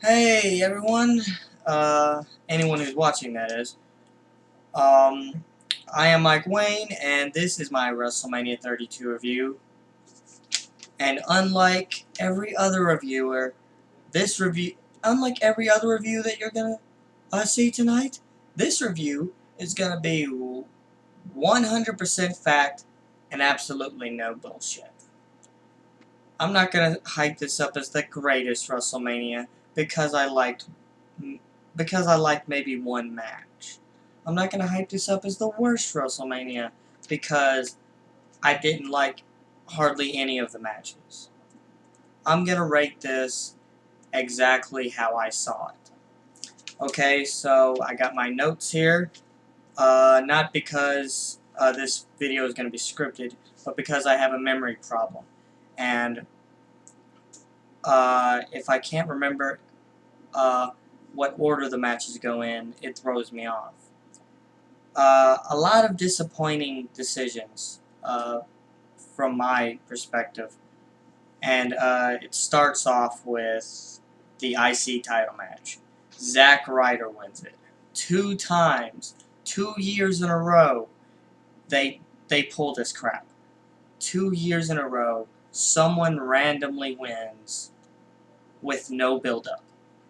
Hey everyone, anyone who's watching that is. I am Mike Wayne, and this is my WrestleMania 32 review. And unlike every other reviewer, unlike every other review that you're gonna see tonight, this review is gonna be 100% fact and absolutely no bullshit. I'm not gonna hype this up as the greatest WrestleMania because I liked maybe one match. I'm not gonna hype this up as the worst WrestleMania because I didn't like hardly any of the matches. I'm gonna rate this exactly how I saw it. Okay, so I got my notes here. Not because this video is gonna be scripted, but because I have a memory problem. And if I can't remember what order the matches go in, it throws me off. A lot of disappointing decisions from my perspective, and it starts off with the IC title match. Zack Ryder wins it 2 times, 2 years in a row. They pull this crap. 2 years in a row, someone randomly wins with no build-up.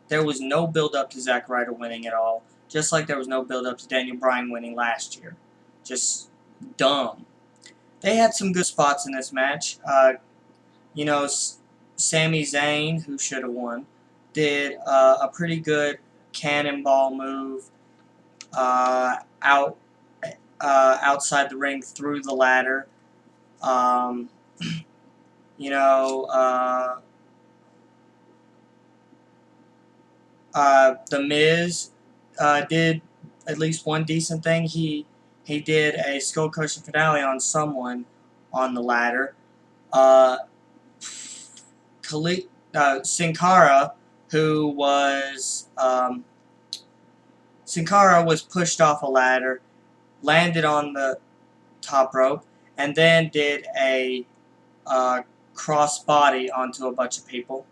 There was no build-up to Zack Ryder winning at all, just like there was no build-up to Daniel Bryan winning last year. Just dumb. They had some good spots in this match. You know, Sami Zayn, who should have won, did a pretty good cannonball move outside the ring through the ladder. Um, you know, The Miz did at least one decent thing. He did a skull crusher finale on someone on the ladder. Sin Cara, who was Sin Cara was pushed off a ladder, landed on the top rope, and then did a cross body onto a bunch of people.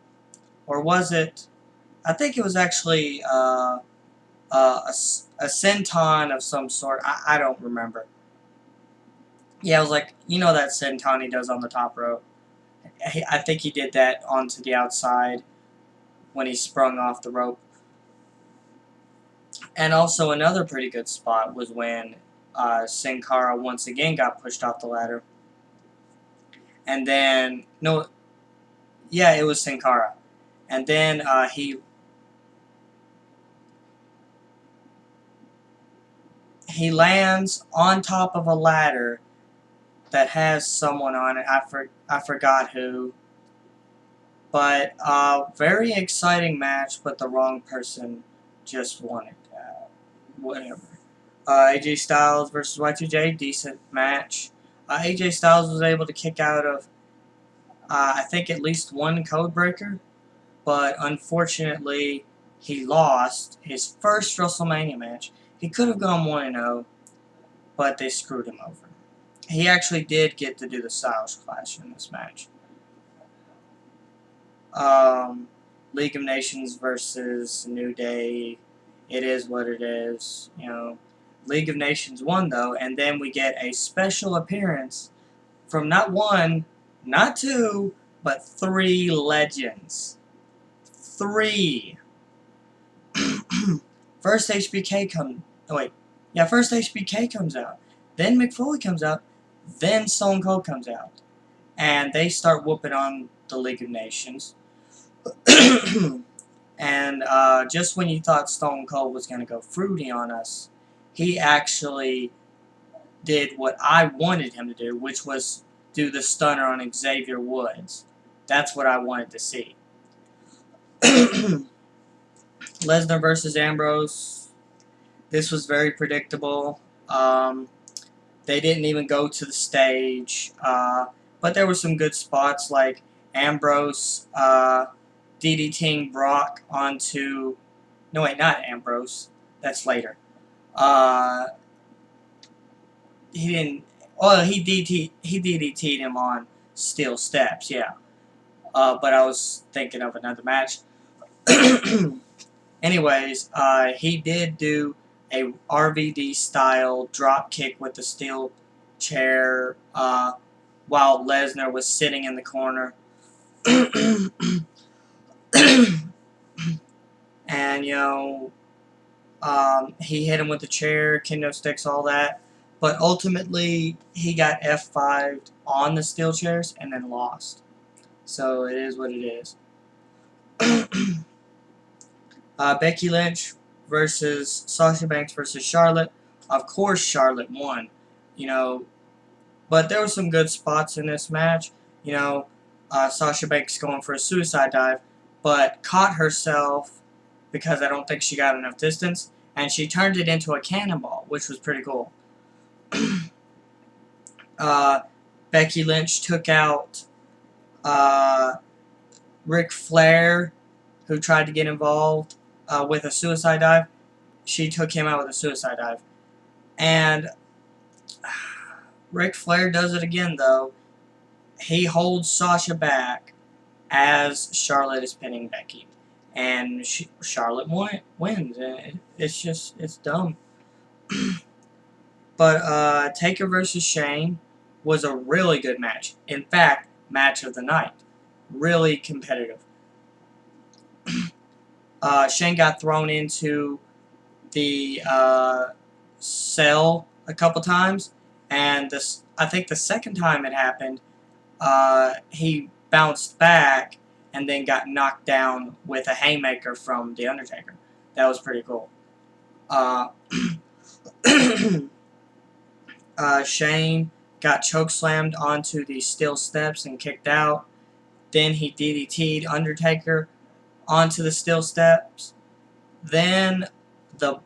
Or was it? I think it was actually a senton of some sort. I don't remember. Yeah, it was like, you know that senton he does on the top rope. I think he did that onto the outside when he sprung off the rope. And also another pretty good spot was when Sin Cara once again got pushed off the ladder. And then, no, yeah, it was Sin Cara. And then he lands on top of a ladder that has someone on it. I forgot who. But very exciting match, but the wrong person just won it. Whatever. AJ Styles versus Y2J, decent match. AJ Styles was able to kick out of, I think, at least one code breaker, but unfortunately, he lost his first WrestleMania match. He could have gone 1-0, but they screwed him over. He actually did get to do the Styles Clash in this match. League of Nations versus New Day. It is what it is, you know. League of Nations won, though, and then we get a special appearance from not one, not two, but 3 legends. 3. First HBK first HBK comes out. Then Mick Foley comes out. Then Stone Cold comes out. And they start whooping on the League of Nations. And just when you thought Stone Cold was going to go fruity on us, he actually did what I wanted him to do, which was do the stunner on Xavier Woods. That's what I wanted to see. Lesnar versus Ambrose. This was very predictable. They didn't even go to the stage. But there were some good spots, like Ambrose DDTing Brock onto... No, wait, not Ambrose. That's later. He didn't... Oh, he DDT'd him on steel steps, yeah. But I was thinking of another match. Anyways, he did do a RVD style drop kick with the steel chair while Lesnar was sitting in the corner. And, he hit him with the chair, kendo sticks, all that. But ultimately, he got F5'd on the steel chairs and then lost. So it is what it is. Becky Lynch versus Sasha Banks versus Charlotte. Of course, Charlotte won. But there were some good spots in this match. Sasha Banks going for a suicide dive, but caught herself because I don't think she got enough distance, and she turned it into a cannonball, which was pretty cool. Becky Lynch took out Ric Flair, who tried to get involved with a suicide dive. She took him out with a suicide dive. And Ric Flair does it again, though. He holds Sasha back as Charlotte is pinning Becky. And Charlotte wins. It's dumb. But Taker versus Shane was a really good match. In fact, match of the night. Really competitive. Shane got thrown into the cell a couple times, and I think the second time it happened, he bounced back and then got knocked down with a haymaker from The Undertaker. That was pretty cool. Shane got chokeslammed onto the steel steps and kicked out. Then he DDT'd Undertaker onto the steel steps. Then the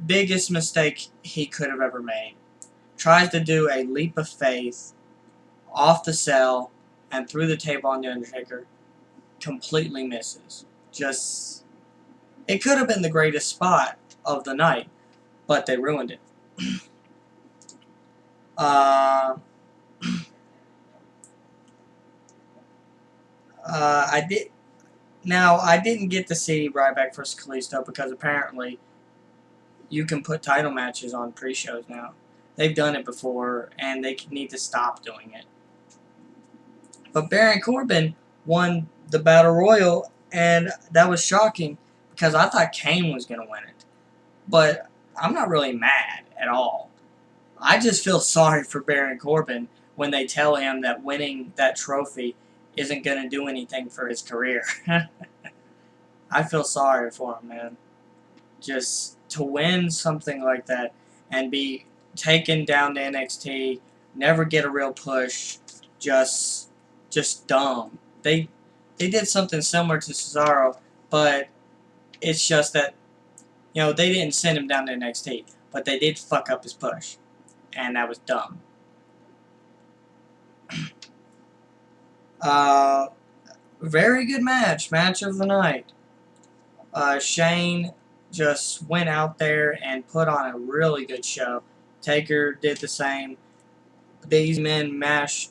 biggest mistake he could have ever made. Tries to do a leap of faith off the cell and through the table on The Undertaker. Completely misses. It could have been the greatest spot of the night, but they ruined it. I didn't get to see Ryback vs. Kalisto because apparently you can put title matches on pre-shows now. They've done it before, and they need to stop doing it. But Baron Corbin won the Battle Royal, and that was shocking because I thought Kane was going to win it. But I'm not really mad at all. I just feel sorry for Baron Corbin when they tell him that winning that trophy isn't going to do anything for his career. I feel sorry for him, man. Just to win something like that and be taken down to NXT, never get a real push, just dumb. They did something similar to Cesaro, but it's just that, they didn't send him down to NXT, but they did fuck up his push, and that was dumb. Very good match of the night. Shane just went out there and put on a really good show. Taker did the same. These men meshed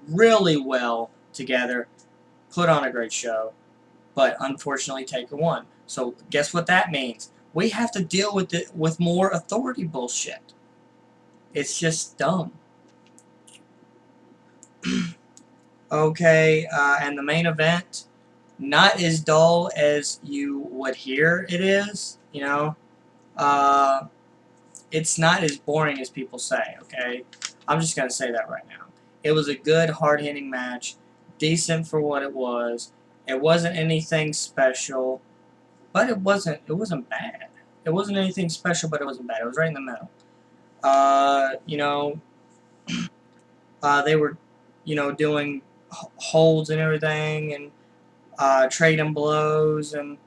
really well together. Put on a great show. But unfortunately, Taker won. So guess what that means? We have to deal with it with more authority bullshit. It's just dumb. Okay, and the main event, not as dull as you would hear it is, it's not as boring as people say, okay? I'm just going to say that right now. It was a good, hard-hitting match, decent for what it was. It wasn't anything special, but it wasn't bad. It wasn't anything special, but it wasn't bad. It was right in the middle. They were, doing holds and everything, and trading blows, and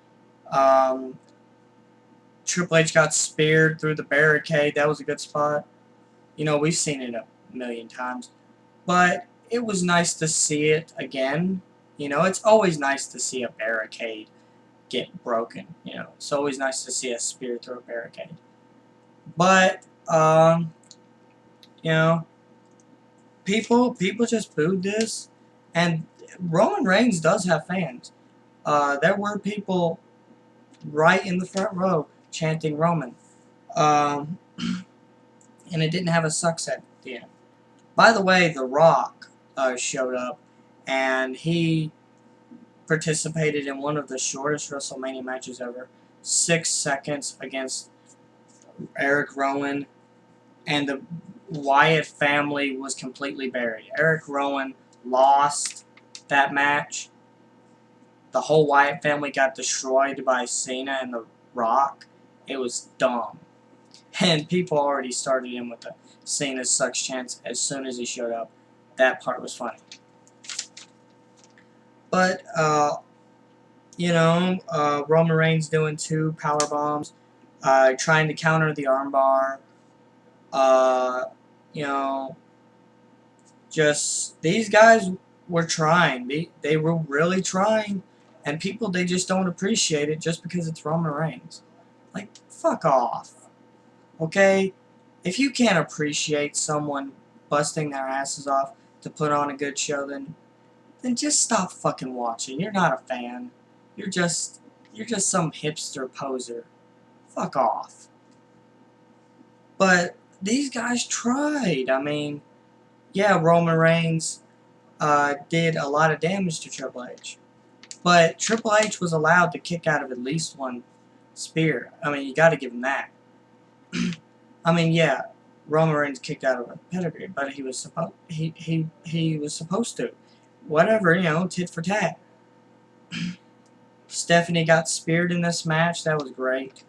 Triple H got speared through the barricade. That was a good spot. We've seen it a million times. But it was nice to see it again. It's always nice to see a barricade get broken. It's always nice to see a spear through a barricade. But, people just booed this. And Roman Reigns does have fans. there were people right in the front row chanting Roman. Um, and it didn't have a sucks at the end. By the way, The Rock showed up, and he participated in one of the shortest WrestleMania matches ever. 6 seconds against Eric Rowan, and the Wyatt family was completely buried. Eric Rowan lost that match. The whole Wyatt family got destroyed by Cena and The Rock. It was dumb. And people already started in with the Cena sucks chance as soon as he showed up. That part was funny. But, Roman Reigns doing 2 power bombs, trying to counter the armbar. You know, just these guys were trying. They were really trying, and people, they just don't appreciate it just because it's Roman Reigns. Like, fuck off. Okay? If you can't appreciate someone busting their asses off to put on a good show, then just stop fucking watching. You're not a fan. You're just some hipster poser. Fuck off. But these guys tried. I mean, yeah, Roman Reigns did a lot of damage to Triple H. But Triple H was allowed to kick out of at least one spear. I mean, you got to give him that. I mean, yeah, Roman Reigns kicked out of a pedigree, but he was supposed to. Whatever, tit for tat. Stephanie got speared in this match. That was great.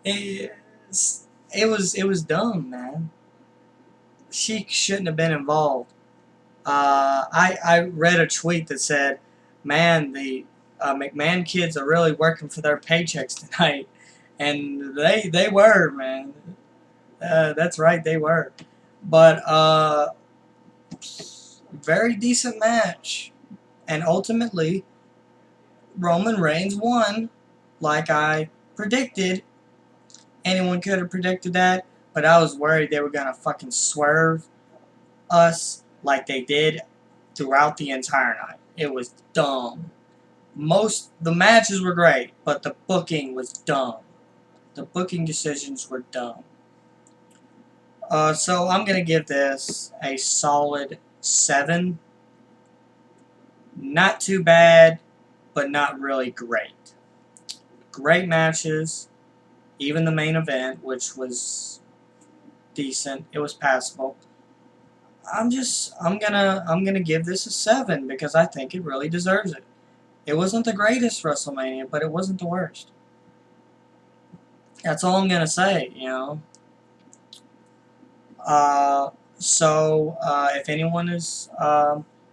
it was dumb, man. She shouldn't have been involved. I read a tweet that said, "Man, the McMahon kids are really working for their paychecks tonight," and they were, man. That's right, they were. But very decent match, and ultimately Roman Reigns won, like I predicted. Anyone could have predicted that, but I was worried they were gonna fucking swerve us like they did throughout the entire night. It was dumb. The matches were great, but the booking was dumb. The booking decisions were dumb. So I'm gonna give this a solid 7. Not too bad, but not really great. Great matches. Even the main event, which was decent, it was passable. I'm gonna give this a 7 because I think it really deserves it. It wasn't the greatest WrestleMania, but it wasn't the worst. That's all I'm gonna say, if anyone is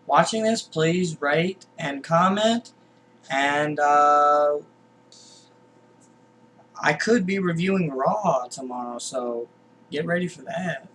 watching this, please rate and comment, and I could be reviewing Raw tomorrow, so get ready for that.